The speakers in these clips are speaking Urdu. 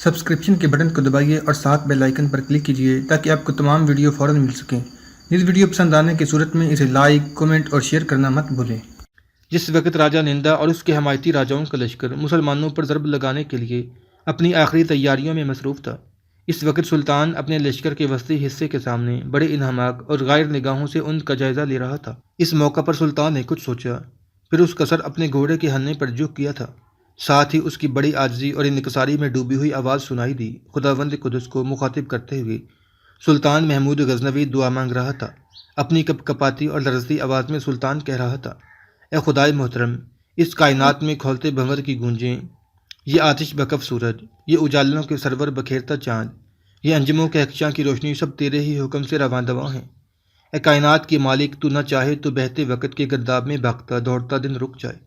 سبسکرپشن کے بٹن کو دبائیے اور ساتھ بیل آئیکن پر کلک کیجیے تاکہ آپ کو تمام ویڈیو فوراً مل سکیں۔ اس ویڈیو پسند آنے کی صورت میں اسے لائک، کمنٹ اور شیئر کرنا مت بھولیں۔ جس وقت راجہ نندا اور اس کے حمایتی راجاؤں کا لشکر مسلمانوں پر ضرب لگانے کے لیے اپنی آخری تیاریوں میں مصروف تھا، اس وقت سلطان اپنے لشکر کے وسطی حصے کے سامنے بڑے انہماک اور غائر نگاہوں سے ان کا جائزہ لے رہا تھا۔ اس موقع پر سلطان نے کچھ سوچا، پھر اس کا سر اپنے گھوڑے کے ہننے پر جھک گیا تھا۔ ساتھ ہی اس کی بڑی عاجزی اور انکساری میں ڈوبی ہوئی آواز سنائی دی۔ خداوند قدس کو مخاطب کرتے ہوئے سلطان محمود غزنوی دعا مانگ رہا تھا۔ اپنی کپ کپاتی اور لرزتی آواز میں سلطان کہہ رہا تھا، اے خدائے محترم، اس کائنات میں کھولتے بھنور کی گونجیں، یہ آتش بکف سورج، یہ اجالوں کے سرور بکھیرتا چاند، یہ انجموں کہکشاں کی روشنی سب تیرے ہی حکم سے رواں دواں ہیں۔ اے کائنات کے مالک، تو نہ چاہے تو بہتے وقت کے گرداب میں بھاگتا دوڑتا دن رک جائے،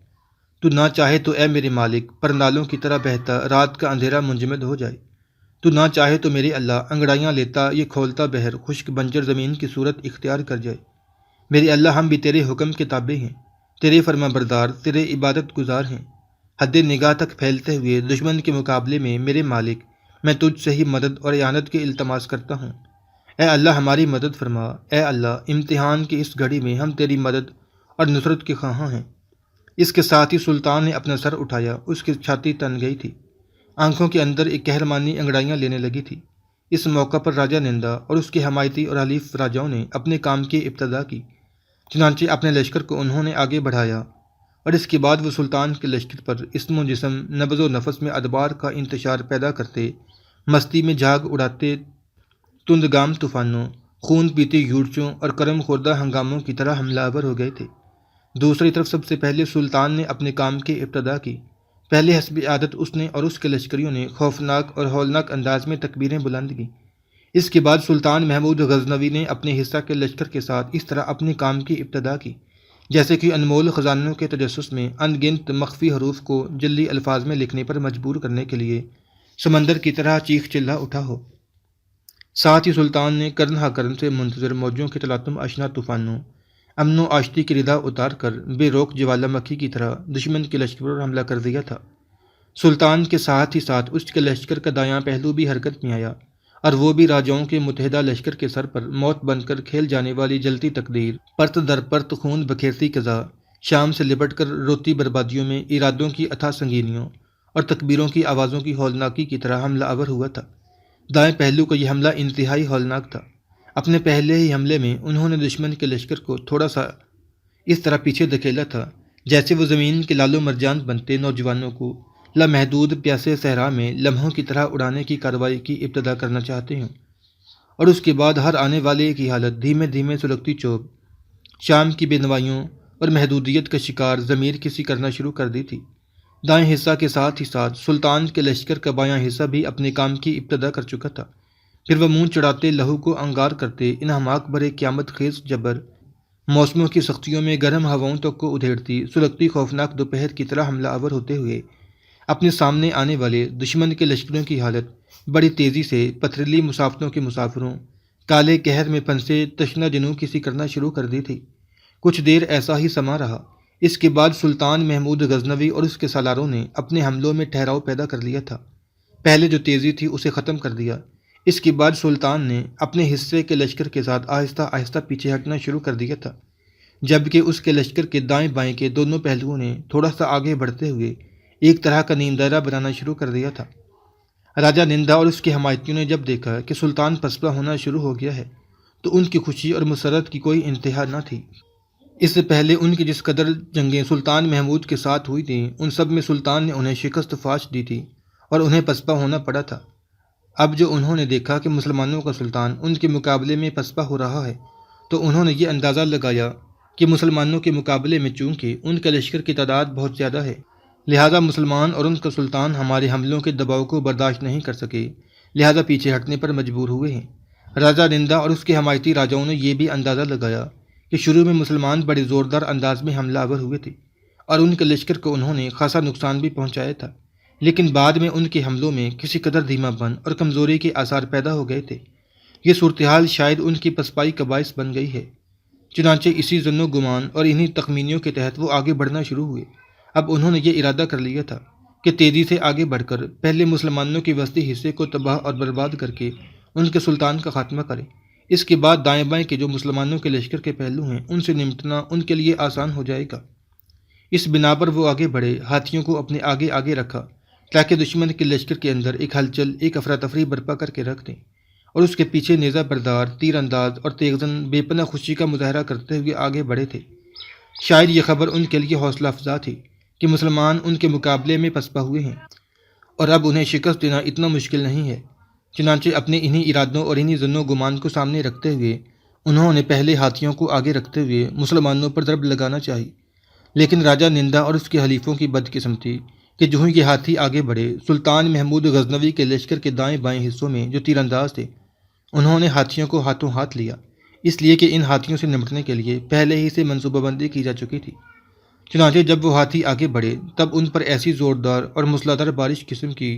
تو نہ چاہے تو اے میرے مالک پرنالوں کی طرح بہتا رات کا اندھیرا منجمد ہو جائے، تو نہ چاہے تو میرے اللہ انگڑائیاں لیتا یہ کھولتا بحر خشک بنجر زمین کی صورت اختیار کر جائے۔ میرے اللہ، ہم بھی تیرے حکم کے تابع ہیں، تیرے فرما بردار، تیرے عبادت گزار ہیں۔ حد نگاہ تک پھیلتے ہوئے دشمن کے مقابلے میں میرے مالک میں تجھ سے ہی مدد اور اعانت کے التماس کرتا ہوں۔ اے اللہ ہماری مدد فرما۔ اے اللہ، امتحان کی اس گھڑی میں ہم تیری مدد اور نصرت کے خواہاں ہیں۔ اس کے ساتھ ہی سلطان نے اپنا سر اٹھایا، اس کی چھاتی تن گئی تھی، آنکھوں کے اندر ایک قہرمانی انگڑائیاں لینے لگی تھی۔ اس موقع پر راجہ نندا اور اس کے حمایتی اور حلیف راجاؤں نے اپنے کام کی ابتدا کی۔ چنانچہ اپنے لشکر کو انہوں نے آگے بڑھایا اور اس کے بعد وہ سلطان کے لشکر پر اسم و جسم، نبض و نفس میں ادبار کا انتشار پیدا کرتے، مستی میں جھاگ اڑاتے تندگام طوفانوں، خون پیتی یورچوں اور کرم خوردہ ہنگاموں کی طرح حملہ آور ہو گئے تھے۔ دوسری طرف سب سے پہلے سلطان نے اپنے کام کی ابتدا کی۔ پہلے حسب عادت اس نے اور اس کے لشکریوں نے خوفناک اور ہولناک انداز میں تکبیریں بلند کیں۔ اس کے بعد سلطان محمود غزنوی نے اپنے حصہ کے لشکر کے ساتھ اس طرح اپنے کام کی ابتدا کی جیسے کہ انمول خزانوں کے تجسس میں ان گنت مخفی حروف کو جلدی الفاظ میں لکھنے پر مجبور کرنے کے لیے سمندر کی طرح چیخ چلا اٹھا ہو۔ ساتھ ہی سلطان نے کرن ہا کرن سے منتظر موجوں کے تلاطم اشنا طوفانوں، امن و آشتی کی ردا اتار کر بے روک جوالا مکھی کی طرح دشمن کے لشکر پر حملہ کر دیا تھا۔ سلطان کے ساتھ ہی ساتھ اس کے لشکر کا دایاں پہلو بھی حرکت میں آیا، اور وہ بھی راجاؤں کے متحدہ لشکر کے سر پر موت بن کر کھیل جانے والی جلتی تقدیر، پرت در پرت خون بکھیرتی قضا، شام سے لپٹ کر روتی بربادیوں میں ارادوں کی اتھا سنگینیوں اور تکبیروں کی آوازوں کی ہولناکی کی طرح حملہ آور ہوا تھا۔ دائیں پہلو کا یہ حملہ انتہائی ہولناک تھا۔ اپنے پہلے ہی حملے میں انہوں نے دشمن کے لشکر کو تھوڑا سا اس طرح پیچھے دھکیلا تھا جیسے وہ زمین کے لالو مرجان بنتے نوجوانوں کو لامحدود پیاسے صحرا میں لمحوں کی طرح اڑانے کی کارروائی کی ابتدا کرنا چاہتے ہیں، اور اس کے بعد ہر آنے والے کی حالت دھیمے دھیمے سلگتی چوب، شام کی بے نوائیوں اور محدودیت کا شکار ضمیر کسی کرنا شروع کر دی تھی۔ دائیں حصہ کے ساتھ ہی ساتھ سلطان کے لشکر کا بایاں حصہ بھی اپنے کام کی ابتدا کر چکا تھا۔ پھر وہ منہ چڑھاتے لہو کو انگار کرتے انہماک بھرے قیامت خیز جبر، موسموں کی سختیوں میں گرم ہواؤں تک کو ادھیڑتی سلگتی خوفناک دوپہر کی طرح حملہ آور ہوتے ہوئے اپنے سامنے آنے والے دشمن کے لشکروں کی حالت بڑی تیزی سے پتھریلی مسافتوں کے مسافروں، کالے قہر میں پنسے تشنہ جنوں کسی کرنا شروع کر دی تھی۔ کچھ دیر ایسا ہی سما رہا۔ اس کے بعد سلطان محمود غزنوی اور اس کے سالاروں نے اپنے حملوں میں ٹھہراؤ پیدا کر لیا تھا۔ پہلے جو تیزی تھی اسے ختم کر دیا۔ اس کے بعد سلطان نے اپنے حصے کے لشکر کے ساتھ آہستہ آہستہ پیچھے ہٹنا شروع کر دیا تھا، جبکہ اس کے لشکر کے دائیں بائیں کے دونوں پہلوؤں نے تھوڑا سا آگے بڑھتے ہوئے ایک طرح کا نیم دائرہ بنانا شروع کر دیا تھا۔ راجہ نندا اور اس کے حمایتیوں نے جب دیکھا کہ سلطان پسپا ہونا شروع ہو گیا ہے تو ان کی خوشی اور مسرت کی کوئی انتہا نہ تھی۔ اس سے پہلے ان کی جس قدر جنگیں سلطان محمود کے ساتھ ہوئی تھیں، ان سب میں سلطان نے انہیں شکست فاش دی تھی اور انہیں پسپا ہونا پڑا تھا۔ اب جو انہوں نے دیکھا کہ مسلمانوں کا سلطان ان کے مقابلے میں پسپا ہو رہا ہے تو انہوں نے یہ اندازہ لگایا کہ مسلمانوں کے مقابلے میں چونکہ ان کے لشکر کی تعداد بہت زیادہ ہے، لہذا مسلمان اور ان کا سلطان ہمارے حملوں کے دباؤ کو برداشت نہیں کر سکے، لہذا پیچھے ہٹنے پر مجبور ہوئے ہیں۔ راجہ نندا اور اس کے حمایتی راجاؤں نے یہ بھی اندازہ لگایا کہ شروع میں مسلمان بڑے زوردار انداز میں حملہ آور ہوئے تھے اور ان کے لشکر کو انہوں نے خاصا نقصان بھی پہنچایا تھا، لیکن بعد میں ان کے حملوں میں کسی قدر دھیما پن اور کمزوری کے آثار پیدا ہو گئے تھے۔ یہ صورتحال شاید ان کی پسپائی کا باعث بن گئی ہے۔ چنانچہ اسی ظن و گمان اور انہی تخمینیوں کے تحت وہ آگے بڑھنا شروع ہوئے۔ اب انہوں نے یہ ارادہ کر لیا تھا کہ تیزی سے آگے بڑھ کر پہلے مسلمانوں کے وسطی حصے کو تباہ اور برباد کر کے ان کے سلطان کا خاتمہ کرے۔ اس کے بعد دائیں بائیں کے جو مسلمانوں کے لشکر کے پہلو ہیں ان سے نمٹنا ان کے لیے آسان ہو جائے گا۔ اس بنا پر وہ آگے بڑھے، ہاتھیوں کو اپنے آگے آگے رکھا تاکہ دشمن کے لشکر کے اندر ایک ہلچل، ایک افراتفری برپا کر کے رکھ دیں، اور اس کے پیچھے نیزہ بردار، تیر انداز اور تیغزن بے پناہ خوشی کا مظاہرہ کرتے ہوئے آگے بڑھے تھے۔ شاید یہ خبر ان کے لیے حوصلہ افزا تھی کہ مسلمان ان کے مقابلے میں پسپا ہوئے ہیں اور اب انہیں شکست دینا اتنا مشکل نہیں ہے۔ چنانچہ اپنے انہی ارادوں اور انہی ظن و گمان کو سامنے رکھتے ہوئے انہوں نے پہلے ہاتھیوں کو آگے رکھتے ہوئے مسلمانوں پر ضرب لگانا چاہی، لیکن راجہ نندا اور اس کے حلیفوں کی بدقسمتی کہ جو ہی یہ ہاتھی آگے بڑھے، سلطان محمود غزنوی کے لشکر کے دائیں بائیں حصوں میں جو تیر انداز تھے انہوں نے ہاتھیوں کو ہاتھوں ہاتھ لیا، اس لیے کہ ان ہاتھیوں سے نمٹنے کے لیے پہلے ہی سے منصوبہ بندی کی جا چکی تھی۔ چنانچہ جب وہ ہاتھی آگے بڑھے تب ان پر ایسی زوردار اور موسلادھار بارش قسم کی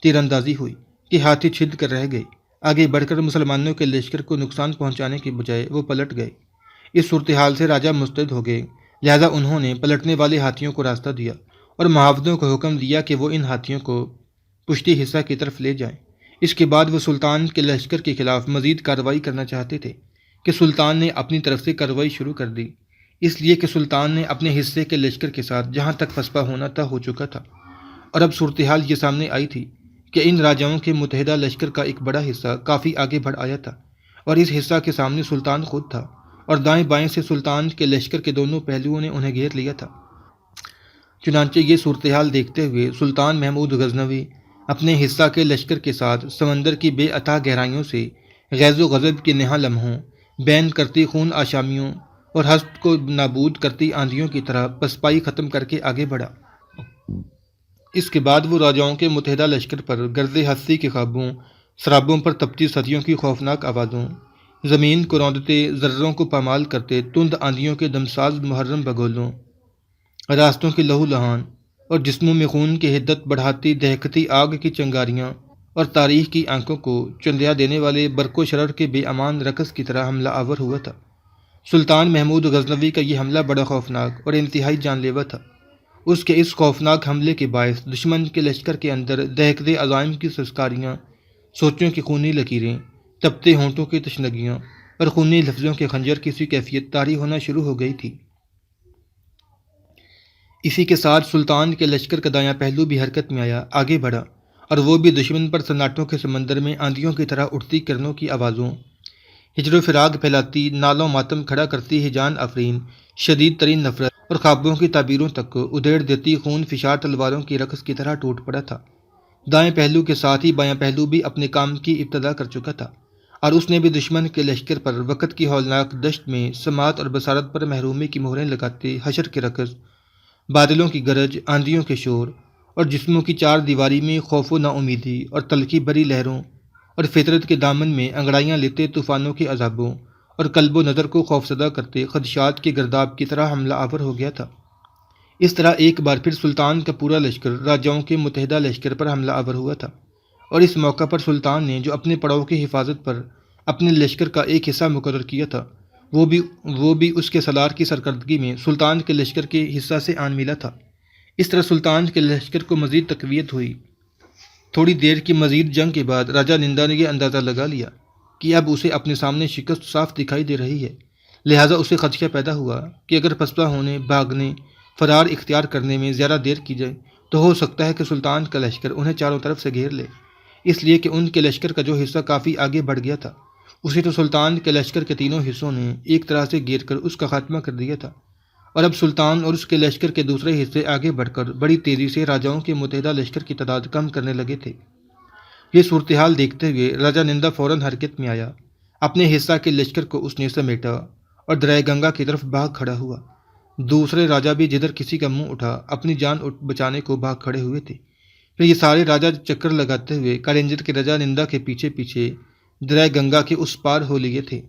تیر اندازی ہوئی کہ ہاتھی چھد کر رہ گئے۔ آگے بڑھ کر مسلمانوں کے لشکر کو نقصان پہنچانے کے بجائے وہ پلٹ گئے۔ اس صورتحال سے راجہ مستعد ہو گئے، لہذا انہوں نے پلٹنے والے ہاتھیوں کو راستہ دیا اور محافظوں کو حکم دیا کہ وہ ان ہاتھیوں کو پشتی حصہ کی طرف لے جائیں۔ اس کے بعد وہ سلطان کے لشکر کے خلاف مزید کارروائی کرنا چاہتے تھے کہ سلطان نے اپنی طرف سے کارروائی شروع کر دی، اس لیے کہ سلطان نے اپنے حصے کے لشکر کے ساتھ جہاں تک پسپا ہونا طے ہو چکا تھا، اور اب صورتحال یہ سامنے آئی تھی کہ ان راجاؤں کے متحدہ لشکر کا ایک بڑا حصہ کافی آگے بڑھ آیا تھا، اور اس حصہ کے سامنے سلطان خود تھا، اور دائیں بائیں سے سلطان کے لشکر کے دونوں پہلوؤں نے انہیں گھیر لیا تھا۔ چنانچہ یہ صورتحال دیکھتے ہوئے سلطان محمود غزنوی اپنے حصہ کے لشکر کے ساتھ سمندر کی بے اتھاہ گہرائیوں سے غیظ و غضب کے نہاں لمحوں، بین کرتی خون آشامیوں اور ہست کو نابود کرتی آندھیوں کی طرح پسپائی ختم کر کے آگے بڑھا۔ اس کے بعد وہ راجاؤں کے متحدہ لشکر پر گرز ہستی کے خوابوں، سرابوں پر تپتی صدیوں کی خوفناک آوازوں، زمین کو روندتے ذروں کو پامال کرتے تند آندھیوں کے دمساز محرم بگولوں، راستوں کی لہو لہان اور جسموں میں خون کی حدت بڑھاتی دہکتی آگ کی چنگاریاں اور تاریخ کی آنکھوں کو چندیا دینے والے برق و شرر کے بے امان رقص کی طرح حملہ آور ہوا تھا۔ سلطان محمود غزنوی کا یہ حملہ بڑا خوفناک اور انتہائی جان لیوا تھا۔ اس کے اس خوفناک حملے کے باعث دشمن کے لشکر کے اندر دہکتے عزائم کی سسکاریاں، سوچوں کی خونی لکیریں، تپتے ہونٹوں کی تشنگیاں اور خونی لفظوں کے خنجر کی سی کیفیت طاری ہونا شروع ہو گئی تھی۔ اسی کے ساتھ سلطان کے لشکر کا دایاں پہلو بھی حرکت میں آیا، آگے بڑھا، اور وہ بھی دشمن پر سناٹوں کے سمندر میں آندھیوں کی طرح اٹھتی کرنوں کی آوازوں، ہجر و فراق پھیلاتی نالوں ماتم کھڑا کرتی ہے جان افرین شدید ترین نفرت اور خوابوں کی تعبیروں تک کو ادھیڑ دیتی خون فشار تلواروں کی رقص کی طرح ٹوٹ پڑا تھا۔ دائیں پہلو کے ساتھ ہی بایاں پہلو بھی اپنے کام کی ابتدا کر چکا تھا، اور اس نے بھی دشمن کے لشکر پر وقت کی ہولناک دشت میں سماعت اور بصارت پر محرومی کی مہریں لگاتے حشر کے رقص، بادلوں کی گرج، آندھیوں کے شور اور جسموں کی چار دیواری میں خوف و نا امیدی اور تلخی بھری لہروں اور فطرت کے دامن میں انگڑائیاں لیتے طوفانوں کے عذابوں اور قلب و نظر کو خوفزدہ کرتے خدشات کے گرداب کی طرح حملہ آور ہو گیا تھا۔ اس طرح ایک بار پھر سلطان کا پورا لشکر راجاؤں کے متحدہ لشکر پر حملہ آور ہوا تھا، اور اس موقع پر سلطان نے جو اپنے پڑاؤ کی حفاظت پر اپنے لشکر کا ایک حصہ مقرر کیا تھا وہ بھی اس کے سالار کی سرکردگی میں سلطان کے لشکر کے حصہ سے آن ملا تھا۔ اس طرح سلطان کے لشکر کو مزید تقویت ہوئی۔ تھوڑی دیر کی مزید جنگ کے بعد راجہ نندا نے یہ اندازہ لگا لیا کہ اب اسے اپنے سامنے شکست صاف دکھائی دے رہی ہے، لہٰذا اسے خدشہ پیدا ہوا کہ اگر پسپا ہونے، بھاگنے، فرار اختیار کرنے میں زیادہ دیر کی جائے تو ہو سکتا ہے کہ سلطان کا لشکر انہیں چاروں طرف سے گھیر لے، اس لیے کہ ان کے لشکر کا جو حصہ کافی آگے بڑھ گیا تھا اسے تو سلطان کے لشکر کے تینوں حصوں نے ایک طرح سے گھیر کر اس کا خاتمہ کر دیا تھا، اور اب سلطان اور اس کے لشکر کے دوسرے حصے آگے بڑھ کر بڑی تیزی سے راجاؤں کے متحدہ لشکر کی تعداد کم کرنے لگے تھے۔ یہ صورتحال دیکھتے ہوئے راجہ نندا فوراً حرکت میں آیا، اپنے حصہ کے لشکر کو اس نے سمیٹا اور دریائے گنگا کی طرف بھاگ کھڑا ہوا۔ دوسرے راجہ بھی جدھر کسی کا منہ اٹھا اپنی جان بچانے کو بھاگ کھڑے ہوئے تھے۔ پھر یہ سارے راجہ چکر لگاتے ہوئے کالنجر کے راجہ نندا کے پیچھے پیچھے دریائے گنگا کے اس پار ہو لیے تھے۔